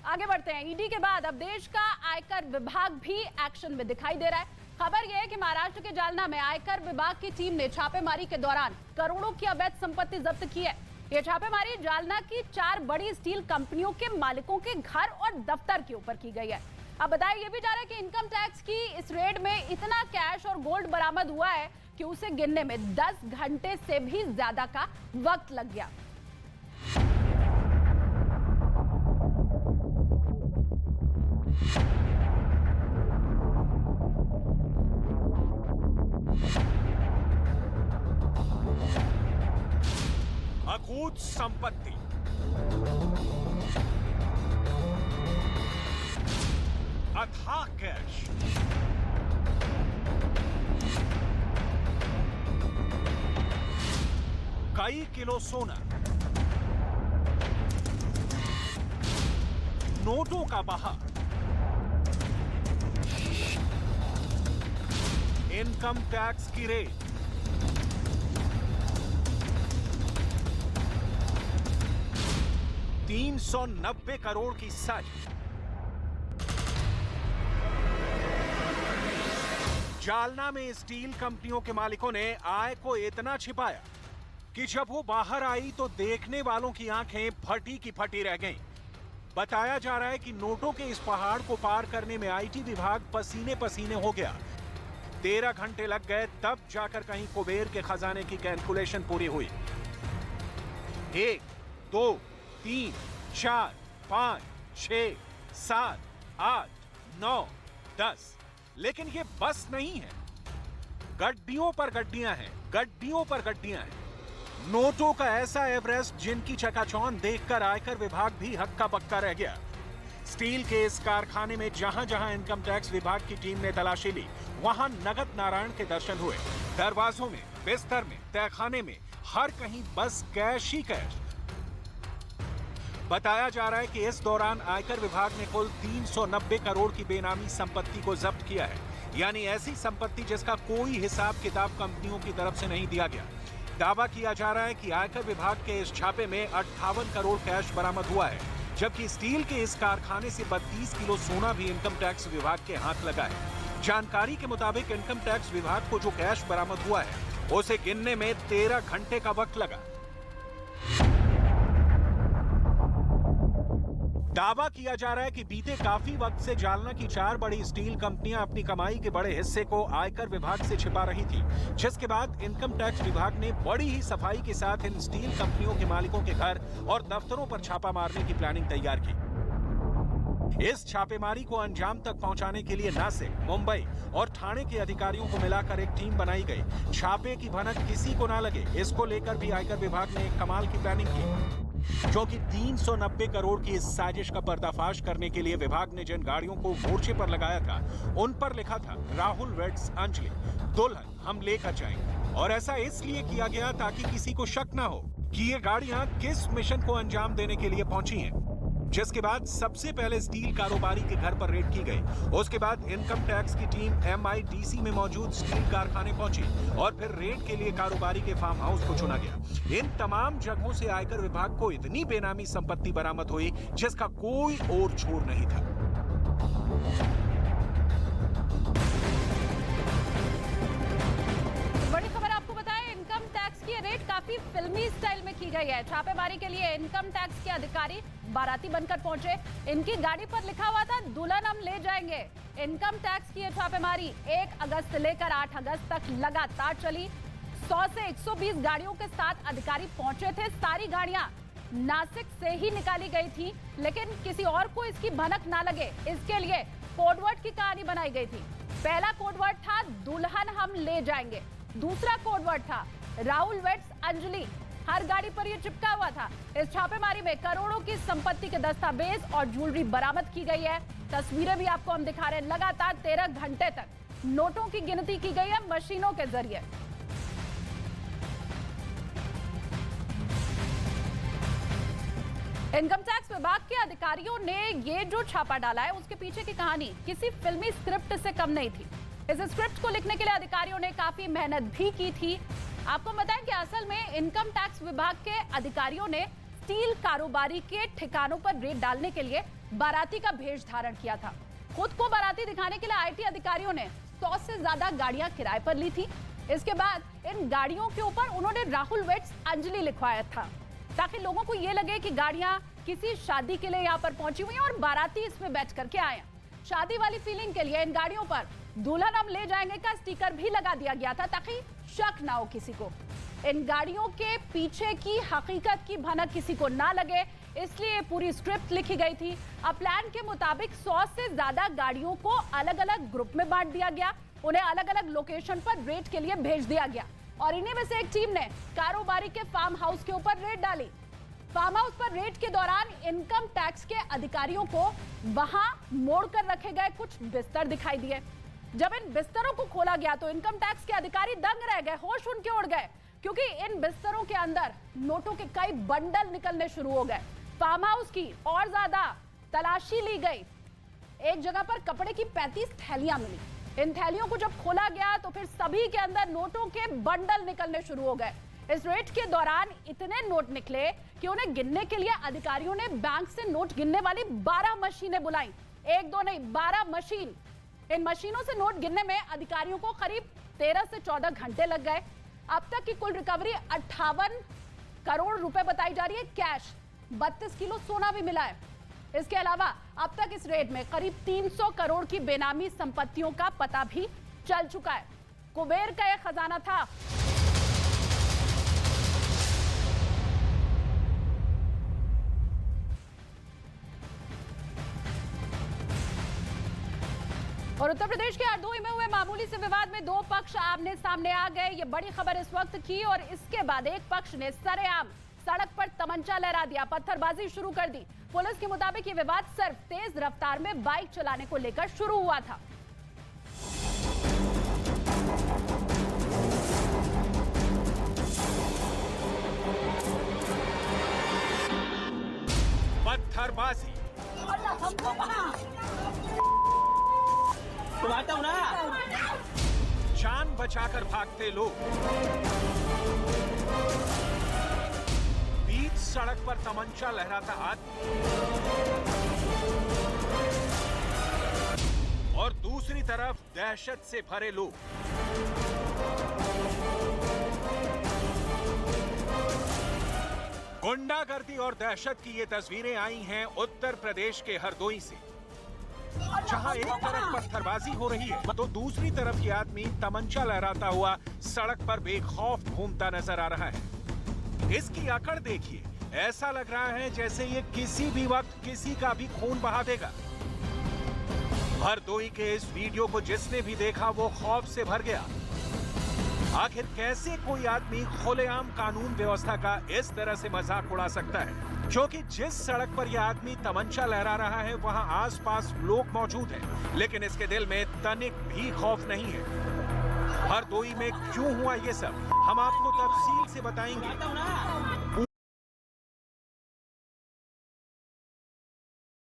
आगे बढ़ते हैं। ईडी के बाद अब देश का आयकर विभाग भी एक्शन में दिखाई दे रहा है। खबर यह है कि महाराष्ट्र के जालना में आयकर विभाग की टीम ने छापेमारी के दौरान करोड़ों की अवैध संपत्ति जब्त की है। ये छापेमारी जालना की 4 बड़ी स्टील कंपनियों के मालिकों के घर और दफ्तर के ऊपर की गई है। अब बताया यह भी जा रहा है कि इनकम टैक्स की इस रेड में इतना कैश और गोल्ड बरामद हुआ है कि उसे गिनने में 10 घंटे से भी ज्यादा का वक्त लग गया। अकूत संपत्ति, अथाह कैश, कई किलो सोना, नोटों का बहार, इनकम टैक्स की रेड, $390 करोड़ की साजिश। जालना में स्टील कंपनियों के मालिकों ने आय को इतना छिपाया कि जब वो बाहर आई तो देखने वालों की आंखें फटी की फटी रह गईं। बताया जा रहा है कि नोटों के इस पहाड़ को पार करने में आईटी विभाग पसीने पसीने हो गया। 13 घंटे लग गए, तब जाकर कहीं कुबेर के खजाने की कैलकुलेशन पूरी हुई। 1, 2, 3, 4, 5, 6, 7, 8, 9, 10। लेकिन ये बस नहीं है, गड्डियों पर गड्डियां हैं, गड्डियों पर गड्डियां हैं। नोटों का ऐसा एवरेस्ट जिनकी चकाचौंध देखकर आयकर विभाग भी हक्का बक्का रह गया। स्टील के इस कारखाने में जहां जहां इनकम टैक्स विभाग की टीम ने तलाशी ली, वहां नगद नारायण के दर्शन हुए। दरवाजों में, बिस्तर में, तहखाने में, हर कहीं बस कैश ही कैश। बताया जा रहा है कि इस दौरान आयकर विभाग ने कुल 390 करोड़ की बेनामी संपत्ति को जब्त किया है, यानी ऐसी संपत्ति जिसका कोई हिसाब किताब कंपनियों की तरफ से नहीं दिया गया। दावा किया जा रहा है कि आयकर विभाग के इस छापे में 58 करोड़ कैश बरामद हुआ है, जबकि स्टील के इस कारखाने से 32 किलो सोना भी इनकम टैक्स विभाग के हाथ लगा है। जानकारी के मुताबिक इनकम टैक्स विभाग को जो कैश बरामद हुआ है, उसे गिनने में 13 घंटे का वक्त लगा। दावा किया जा रहा है कि बीते काफी वक्त से जालना की 4 बड़ी स्टील कंपनियां अपनी कमाई के बड़े हिस्से को आयकर विभाग से छिपा रही थी, जिसके बाद इनकम टैक्स विभाग ने बड़ी ही सफाई के साथ इन स्टील कंपनियों के मालिकों के घर और दफ्तरों पर छापा मारने की प्लानिंग तैयार की। इस छापेमारी को अंजाम तक पहुंचाने के लिए नासिक, मुंबई और ठाणे के अधिकारियों को मिलाकर एक टीम बनाई गई। छापे की भनक किसी को ना लगे, इसको लेकर भी आयकर विभाग ने एक कमाल की प्लानिंग की। क्योंकि 390 करोड़ की इस साजिश का पर्दाफाश करने के लिए विभाग ने जिन गाड़ियों को मोर्चे पर लगाया था, उन पर लिखा था राहुल वेड्स अंजलि, दुल्हन हम लेकर जाएंगे। और ऐसा इसलिए किया गया ताकि किसी को शक ना हो कि ये गाड़ियां किस मिशन को अंजाम देने के लिए पहुंची हैं। जिसके बाद सबसे पहले स्टील कारोबारी के घर पर रेड की गई। उसके बाद इनकम टैक्स की टीम MIDC में मौजूद स्टील कारखाने पहुंची और फिर रेड के लिए कारोबारी के फार्म हाउस को चुना गया। इन तमाम जगहों से आयकर विभाग को इतनी बेनामी संपत्ति बरामद हुई जिसका कोई और छोर नहीं था। बड़ी खबर आपको बताएं, इनकम टैक्स की रेड काफी फिल्मी स्टाइल में की गई है। छापेमारी के लिए इनकम टैक्स के अधिकारी बाराती बनकर पहुंचे। इनकी गाड़ी पर लिखा हुआ था दुल्हन हम ले जाएंगे। इनकम टैक्स की यह छापेमारी 1 अगस्त से लेकर 8 अगस्त तक लगातार चली। 100 से 120 गाड़ियों के साथ अधिकारी पहुंचे थे। सारी गाड़ियां नासिक से ही निकाली गई थी, लेकिन किसी और को इसकी भनक ना लगे, इसके लिए कोडवर्ड की कहानी बनाई गई थी। पहला कोडवर्ड था दुल्हन हम ले जाएंगे, दूसरा कोडवर्ड था राहुल वेड्स अंजलि। हर गाड़ी पर यह चिपका हुआ था। इस छापेमारी में करोड़ों की संपत्ति के दस्तावेज और ज्वेलरी बरामद की गई है। तस्वीरें भी आपको हम दिखा रहे हैं। लगातार 13 घंटे तक नोटों की गिनती की गई है मशीनों के जरिए। इनकम टैक्स विभाग के अधिकारियों ने ये जो छापा डाला है, उसके पीछे की कहानी किसी फिल्मी स्क्रिप्ट से कम नहीं थी। इस स्क्रिप्ट को लिखने के लिए अधिकारियों ने काफी मेहनत भी की थी। आपको बताएं कि असल में इनकम टैक्स विभाग के अधिकारियों ने स्टील कारोबारी के ठिकानों पर रेड डालने के लिए बाराती का भेष धारण किया था। खुद को बाराती दिखाने के लिए आईटी अधिकारियों ने 100 से ज्यादा गाड़ियां किराए पर ली थी। इसके बाद इन गाड़ियों के ऊपर उन्होंने राहुल वेट्स अंजलि लिखवाया था, ताकि लोगों को ये लगे कि गाड़ियां किसी शादी के लिए यहाँ पर पहुंची हुई हैं और बाराती इसमें बैठ करके आए हैं। शादी वाली फीलिंग के लिए इन गाड़ियों पर दुल्हन हम ले जाएंगे का स्टिकर भी लगा दिया गया था, ताकि शक ना हो किसी को। इन गाड़ियों के पीछे की हकीकत की भनक किसी को ना लगे, इसलिए पूरी स्क्रिप्ट लिखी गई थी। अब प्लान के मुताबिक 100 से ज्यादा गाड़ियों को अलग अलग ग्रुप में बांट दिया गया, उन्हें अलग अलग लोकेशन पर रेड के लिए भेज दिया गया और इन्हीं में से एक टीम ने कारोबारी के फार्म हाउस के ऊपर रेड डाली। फार्म हाउस पर रेड के दौरान इनकम टैक्स के अधिकारियों को वहां मोड़ कर रखे गए कुछ बिस्तर दिखाई दिए। जब इन बिस्तरों को खोला गया तो इनकम टैक्स के अधिकारी दंग रह गए, होश उनके उड़ गए, क्योंकि इन बिस्तरों के अंदर नोटों के कई बंडल निकलने शुरू हो गए। फार्म हाउस की और ज्यादा तलाशी ली गई। एक जगह पर कपड़े की 35 थैलियां मिली। इन थैलियों को जब खोला गया तो फिर सभी के अंदर नोटों के बंडल निकलने शुरू हो गए। इस रेड के दौरान इतने नोट निकले कि उन्हें गिनने के लिए अधिकारियों ने बैंक से नोट गिनने वाली 12 मशीनें बुलाई। एक दो नहीं, 12 मशीन। इन मशीनों से नोट गिनने में अधिकारियों को करीब 13 से 14 घंटे लग गए। अब तक की कुल रिकवरी 58 करोड़ रुपए बताई जा रही है कैश। 32 किलो सोना भी मिला है। इसके अलावा अब तक इस रेड में करीब 300 करोड़ की बेनामी संपत्तियों का पता भी चल चुका है। कुबेर का यह खजाना था। और उत्तर प्रदेश के हरदोई में हुए मामूली से विवाद में दो पक्ष आमने सामने आ गए। ये बड़ी खबर इस वक्त की और इसके बाद एक पक्ष ने सरेआम सड़क पर तमंचा लहरा दिया, पत्थरबाजी शुरू कर दी। पुलिस के मुताबिक ये विवाद सिर्फ तेज रफ्तार में बाइक चलाने को लेकर शुरू हुआ था। पत्थरबाजी, आता हूं ना। जान बचाकर भागते लोग, बीच सड़क पर तमंचा लहराता आदमी और दूसरी तरफ दहशत से भरे लोग। गुंडागर्दी और दहशत की ये तस्वीरें आई हैं उत्तर प्रदेश के हरदोई से, जहां एक तरफ पत्थरबाजी हो रही है तो दूसरी तरफ ये आदमी तमंचा लहराता हुआ सड़क पर बेखौफ घूमता नजर आ रहा है। इसकी अकड़ देखिए, ऐसा लग रहा है जैसे ये किसी भी वक्त किसी का भी खून बहा देगा। हरदोई के इस वीडियो को जिसने भी देखा वो खौफ से भर गया। आखिर कैसे कोई आदमी खुलेआम कानून व्यवस्था का इस तरह से मजाक उड़ा सकता है, क्योंकि जिस सड़क पर यह आदमी तमंचा लहरा रहा है वहां आसपास लोग मौजूद हैं, लेकिन इसके दिल में तनिक भी खौफ नहीं है। हरदोई में क्यों हुआ ये सब हम आपको तफसील से बताएंगे।